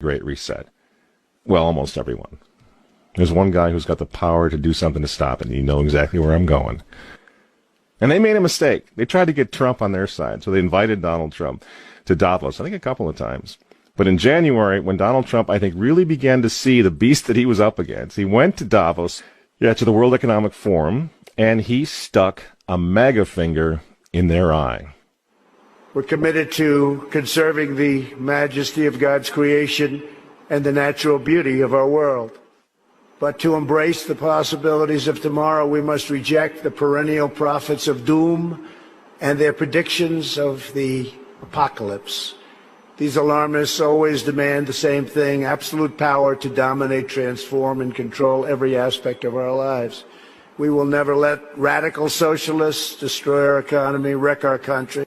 Great Reset. Well, almost everyone. There's one guy who's got the power to do something to stop it, and you know exactly where I'm going. And they made a mistake. They tried to get Trump on their side, so they invited Donald Trump to Davos, I think a couple of times. But in January, when Donald Trump, I think, really began to see the beast that he was up against, he went to Davos, to the World Economic Forum, and he stuck a mega finger in their eye. We're committed to conserving the majesty of God's creation and the natural beauty of our world. But to embrace the possibilities of tomorrow, we must reject the perennial prophets of doom and their predictions of the apocalypse. These alarmists always demand the same thing: absolute power to dominate, transform, and control every aspect of our lives. We will never let radical socialists destroy our economy, wreck our country.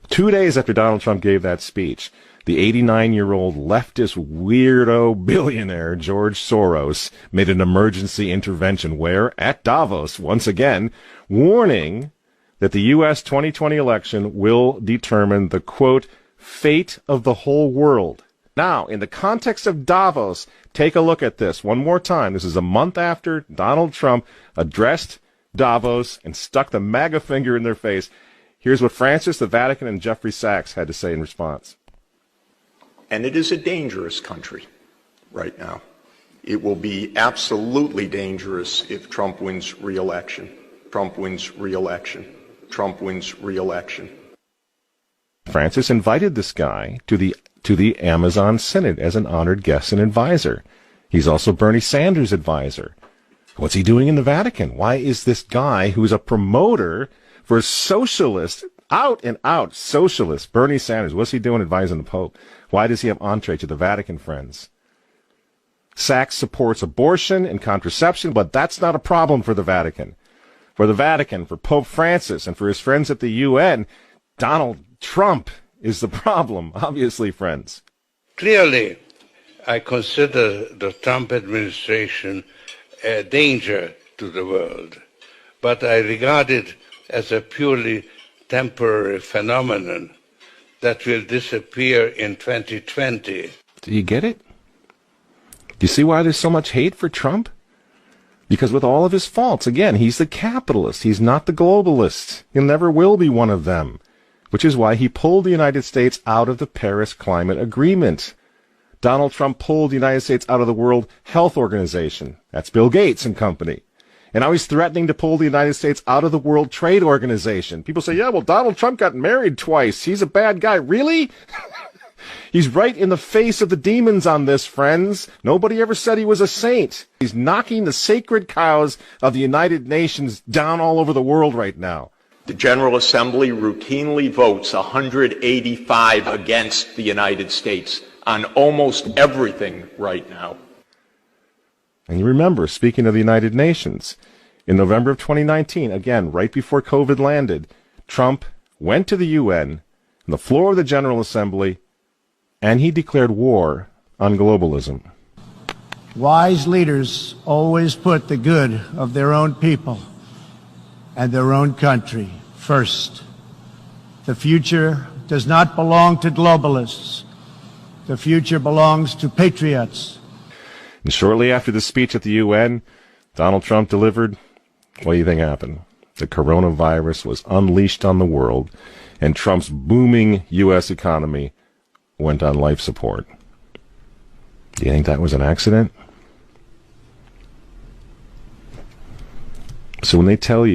2 days after Donald Trump gave that speech, the 89-year-old leftist weirdo billionaire George Soros made an emergency intervention where, at Davos, once again, warning that the U.S. 2020 election will determine the, quote, fate of the whole world. Now, in the context of Davos, take a look at this one more time. This is a month after Donald Trump addressed Davos and stuck the MAGA finger in their face. Here's what Francis, the Vatican, and Jeffrey Sachs had to say in response. And it is a dangerous country right now. It will be absolutely dangerous if Trump wins re-election. Trump wins re-election. Trump wins re-election. Francis invited this guy to the Amazon Synod as an honored guest and advisor. He's also Bernie Sanders' advisor. What's he doing in the Vatican? Why is this guy who's a promoter for socialist, out and out socialist, Bernie Sanders, what's he doing advising the Pope? Why does he have entree to the Vatican, friends? Sachs supports abortion and contraception, but that's not a problem for the Vatican. For the Vatican, for Pope Francis, and for his friends at the UN, Donald Trump is the problem, obviously, friends. Clearly, I consider the Trump administration a danger to the world, but I regard it as a purely temporary phenomenon that will disappear in 2020. Do you get it? Do you see why there's so much hate for Trump? Because with all of his faults, again, he's the capitalist. He's not the globalist. He never will be one of them, which is why he pulled the United States out of the Paris Climate Agreement. Donald Trump pulled the United States out of the World Health Organization. That's Bill Gates and company. And now he's threatening to pull the United States out of the World Trade Organization. People say, yeah, well, Donald Trump got married twice. He's a bad guy. Really? He's right in the face of the demons on this, friends. Nobody ever said he was a saint. He's knocking the sacred cows of the United Nations down all over the world right now. The General Assembly routinely votes 185 against the United States on almost everything right now. And you remember, speaking of the United Nations, in November of 2019, again, right before COVID landed, Trump went to the UN, on the floor of the General Assembly, and he declared war on globalism. Wise leaders always put the good of their own people and their own country first. The future does not belong to globalists. The future belongs to patriots. And shortly after the speech at the UN, Donald Trump delivered, what do you think happened? The coronavirus was unleashed on the world, and Trump's booming U.S. economy went on life support. Do you think that was an accident? So when they tell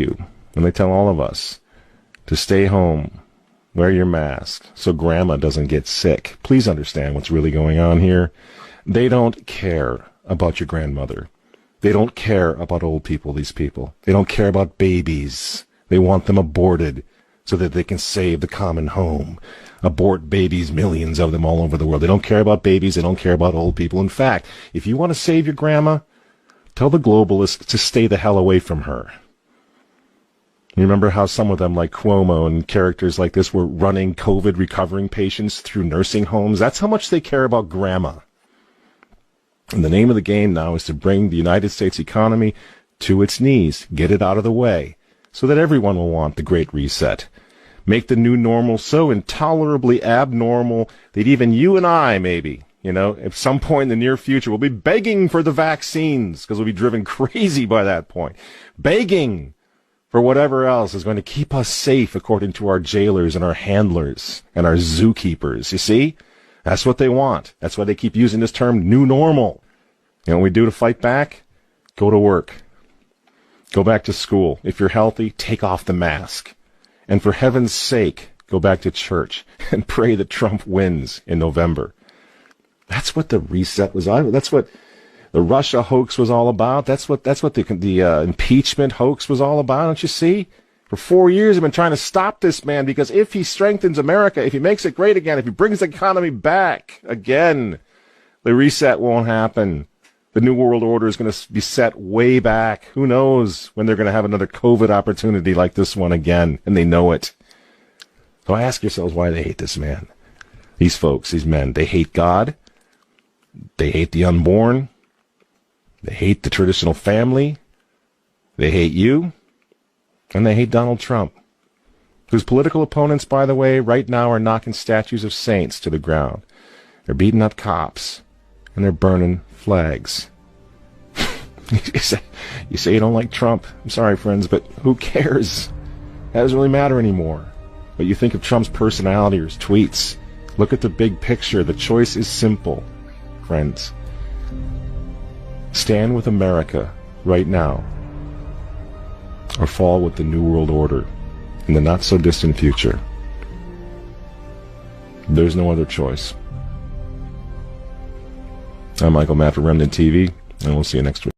all of us to stay home, wear your mask so grandma doesn't get sick, please understand what's really going on here. They don't care about your grandmother. They don't care about old people, these people. They don't care about babies. They want them aborted so that they can save the common home. Abort babies, millions of them all over the world. They don't care about babies. They don't care about old people. In fact, if you want to save your grandma, tell the globalists to stay the hell away from her. You remember how some of them, like Cuomo and characters like this, were running COVID recovering patients through nursing homes? That's how much they care about grandma. And the name of the game now is to bring the United States economy to its knees, get it out of the way, so that everyone will want the Great Reset. Make the new normal so intolerably abnormal that even you and I, maybe, You know, at some point in the near future, we'll be begging for the vaccines because we'll be driven crazy by that point. Begging for whatever else is going to keep us safe according to our jailers and our handlers and our zookeepers. You see? That's what they want. That's why they keep using this term, new normal. You know what we do to fight back? Go to work. Go back to school. If you're healthy, take off the mask. And for heaven's sake, go back to church and pray that Trump wins in November. That's what the reset was on. That's what the Russia hoax was all about. That's what the impeachment hoax was all about. Don't you see? For 4 years, I've been trying to stop this man because if he strengthens America, if he makes it great again, if he brings the economy back again, the reset won't happen. The New World Order is going to be set way back. Who knows when they're going to have another COVID opportunity like this one again, and they know it. So ask yourselves why they hate this man. These folks, these men, they hate God. They hate the unborn. They hate the traditional family. They hate you. And they hate Donald Trump, whose political opponents, by the way, right now are knocking statues of saints to the ground. They're beating up cops, and they're burning flags. You say you don't like Trump. I'm sorry, friends, but who cares? That doesn't really matter anymore. But you think of Trump's personality or his tweets. Look at the big picture. The choice is simple, friends. Stand with America right now, or fall with the New World Order in the not-so-distant future. There's no other choice. I'm Michael Matt for Remnant TV, and we'll see you next week.